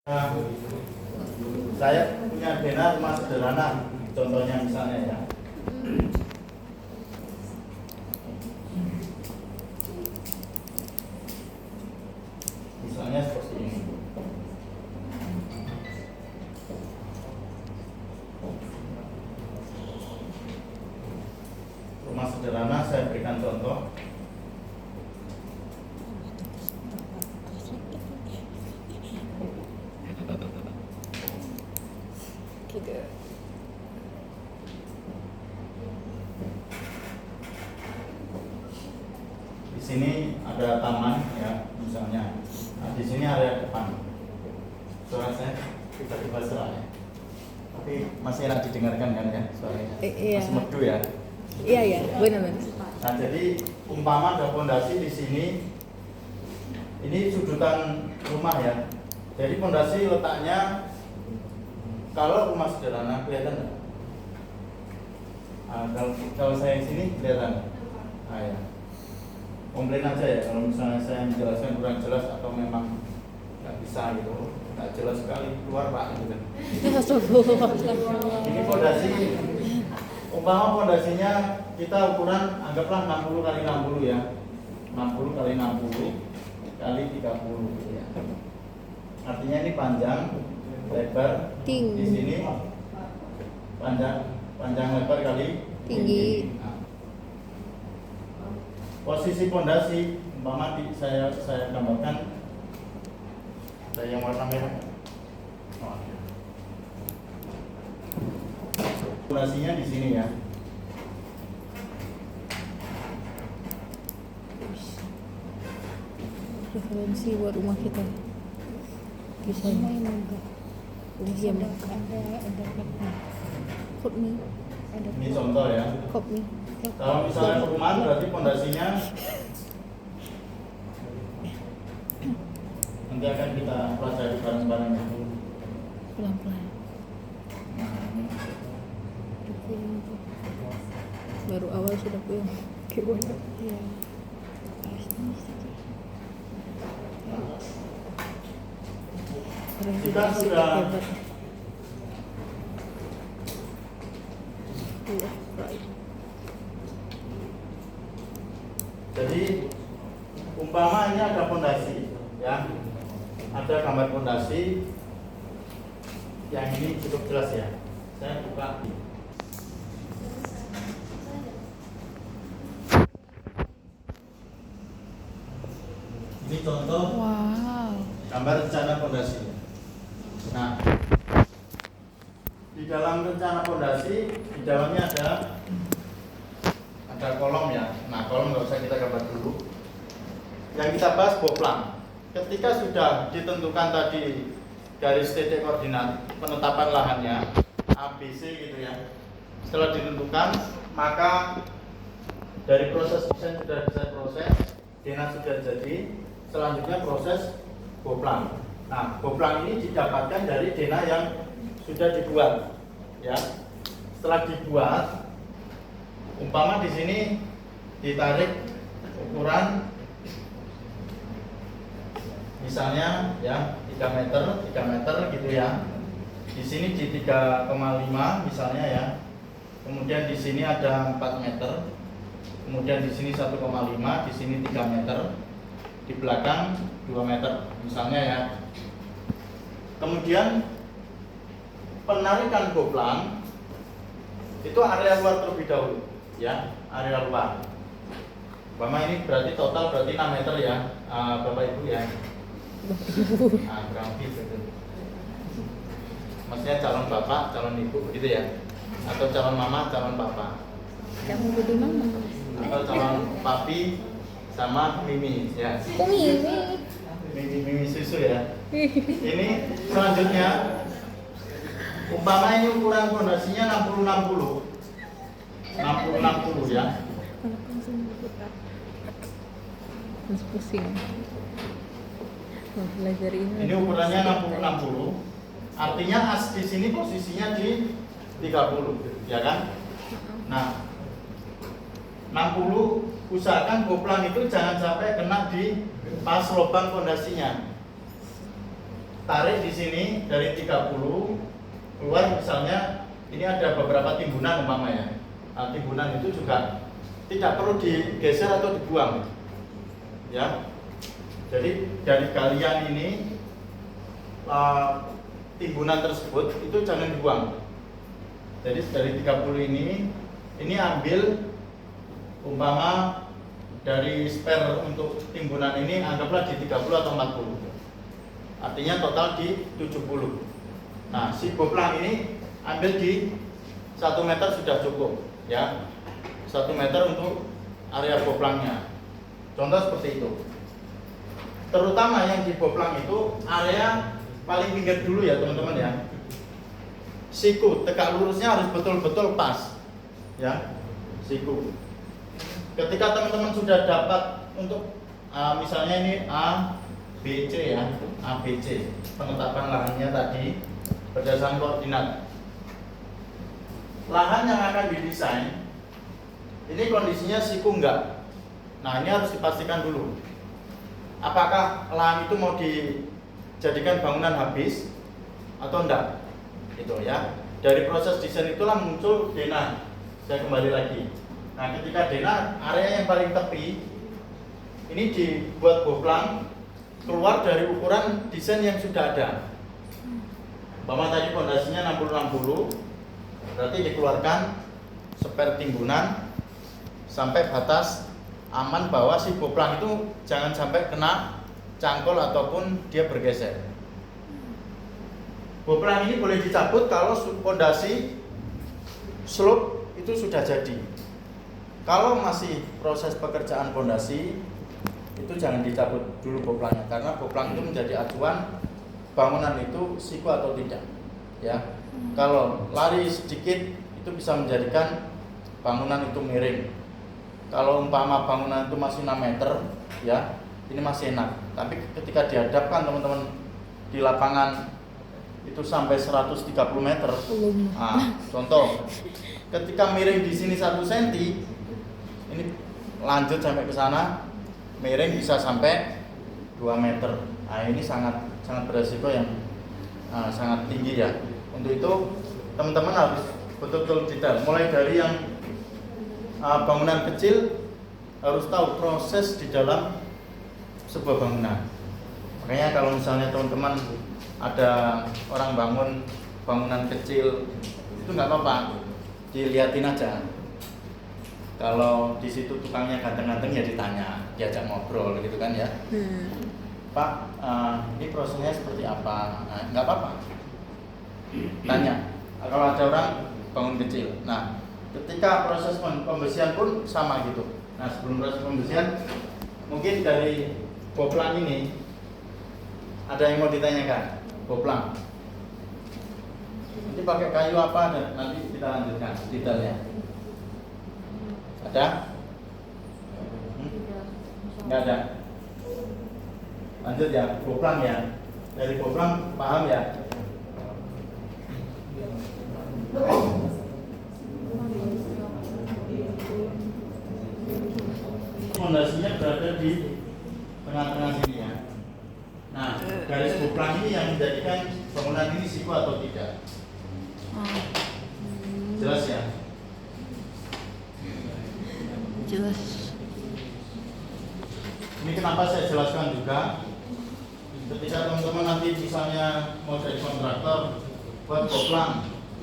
Nah, saya punya dana rumah sederhana, contohnya misalnya ya. Misalnya seperti ini. Rumah sederhana saya berikan contoh. Di sini ada taman ya, misalnya. Nah, di sini area depan. Suara saya tiba-tiba serah ya. Tapi masih enak didengarkan kan ya suaranya? Iya. Masih merdu ya. Iya, benar. Nah, jadi umpama ada fondasi di sini. Ini sudutan rumah ya. Jadi fondasi letaknya kalau rumah sederhana kelihatan nggak? Nah, kalau saya di sini kelihatan. Nah, ya. Komplain aja ya kalau misalnya saya menjelaskan kurang jelas atau memang nggak bisa gitu, nggak jelas sekali, keluar pak gitu. Ini fondasi, umpama fondasinya kita ukuran anggaplah 60 kali 60 ya, 60 kali 60 kali 30 gitu ya. Artinya ini panjang, lebar, Tinggi. di sini panjang lebar kali Tinggi. Nah, posisi fondasi umpama saya gambarkan ada yang warna merah. Oh. Fondasinya di sini ya. Referensi buat rumah kita. Bisa main enggak? Iya, ada Kod mi. Ini contoh ya. Kod mi. Kalau misalnya perumahan berarti fondasinya nanti akan kita pelajari bareng-bareng itu. Pelan-pelan. Baru awal sudah puyeng. Gimana? Iya. Kita sudah jadi umpama ini ada fondasi ya, ada gambar fondasi yang ini cukup jelas ya. Saya buka. Ini contoh gambar rencana fondasi. Nah, di dalam rencana fondasi di dalamnya ada kolom ya. Nah, kolom nggak usah kita gambar dulu. Yang kita bahas boplang. Ketika sudah ditentukan tadi garis titik koordinat penetapan lahannya ABC gitu ya. Setelah ditentukan, maka dari proses desain sudah bisa proses, dena sudah jadi, selanjutnya proses boplang. Nah, boplang ini didapatkan dari dena yang sudah dibuat ya. Setelah dibuat, umpama di sini ditarik ukuran misalnya ya 3 meter gitu ya. Di sini di 3,5 misalnya ya. Kemudian di sini ada 4 meter. Kemudian di sini 1,5, di sini 3 meter. Di belakang 2 meter misalnya ya. Kemudian penarikan boplang itu area luar terlebih dahulu ya, area luar. Umpama ini berarti total berarti 6 meter ya, Bapak Ibu ya. Nah, kurang lebih gitu. Maksudnya calon bapak, calon ibu gitu ya, atau calon mama, calon papa, Kamu jadi mama. atau calon papi sama mimi ya. Kok Mimi? Mimi susu ya. Ini selanjutnya umpama ini ukuran fondasinya 60-60 ya. Masih pusing. Belajar ini. Ini ukurannya 60-60. Artinya as di sini posisinya di 30 ya kan. Nah, 60 usahakan boplang itu jangan sampai kena di pas lubang fondasinya. tarik di sini dari 30 keluar, misalnya ini ada beberapa timbunan umpamanya. Nah, timbunan itu juga tidak perlu digeser atau dibuang, ya. Jadi dari galian ini timbunan tersebut itu jangan dibuang. Jadi dari 30 ini ambil umpama dari spare untuk timbunan ini anggaplah di 30 atau 40. Artinya total di 70. Nah, si boplang ini ambil di 1 meter sudah cukup, ya. 1 meter untuk area boplangnya. Contoh seperti itu. Terutama yang di boplang itu area paling pinggir dulu ya teman-teman ya. Siku tegak lurusnya harus betul-betul pas, ya. Siku. Ketika teman-teman sudah dapat untuk misalnya ini A, B, C ya, A, B, C, penetapan lahannya tadi berdasarkan koordinat. Lahan yang akan didesain ini kondisinya siku enggak. Nah, ini harus dipastikan dulu. Apakah lahan itu mau dijadikan bangunan habis atau enggak? Itu ya. Dari proses desain itulah muncul dena. Saya kembali lagi. Nah, ketika dena, area yang paling tepi ini dibuat boplang keluar dari ukuran desain yang sudah ada. Umpama tadi pondasinya 60-60, berarti dikeluarkan spare timbunan sampai batas aman bahwa si boplang itu jangan sampai kena cangkol ataupun dia bergeser. Boplang ini boleh dicabut kalau pondasi slope itu sudah jadi. Kalau masih proses pekerjaan pondasi itu jangan dicabut dulu boplangnya, karena boplang itu menjadi acuan bangunan itu siku atau tidak, ya. Kalau lari sedikit itu bisa menjadikan bangunan itu miring. Kalau umpama bangunan itu masih 6 meter, ya, ini masih enak. Tapi ketika dihadapkan teman-teman di lapangan itu sampai 130 meter. Nah, contoh, ketika miring di sini 1 cm, ini lanjut sampai ke sana, miring bisa sampai 2 meter. Nah, ini sangat beresiko yang sangat tinggi ya. Untuk itu teman-teman harus betul-betul detail. Mulai dari yang bangunan kecil harus tahu proses di dalam sebuah bangunan. Makanya kalau misalnya teman-teman ada orang bangun bangunan kecil itu nggak apa-apa, dilihatin aja. Kalau di situ tukangnya ganteng-ganteng ya ditanya, diajak ngobrol gitu kan ya. Pak, ini prosesnya seperti apa? Nah, nggak apa-apa. Tanya. Kalau ada orang bangun kecil. Nah, ketika proses pembersihan pun sama gitu. Nah, sebelum proses pembersihan, mungkin dari boplang ini ada yang mau ditanyakan. Boplang. Nanti pakai kayu apa? Dan nanti kita lanjutkan detailnya. Ada? Nggak ada. Lanjut ya, boplang ya. Dari boplang paham ya? Fondasinya berada di tengah-tengah sini ya. Nah, garis boplang ini yang menjadikan bangunan ini siku atau tidak. Jelas ya? Jelas. Ini kenapa saya jelaskan juga. Ketika teman-teman nanti misalnya mau jadi kontraktor buat boplang,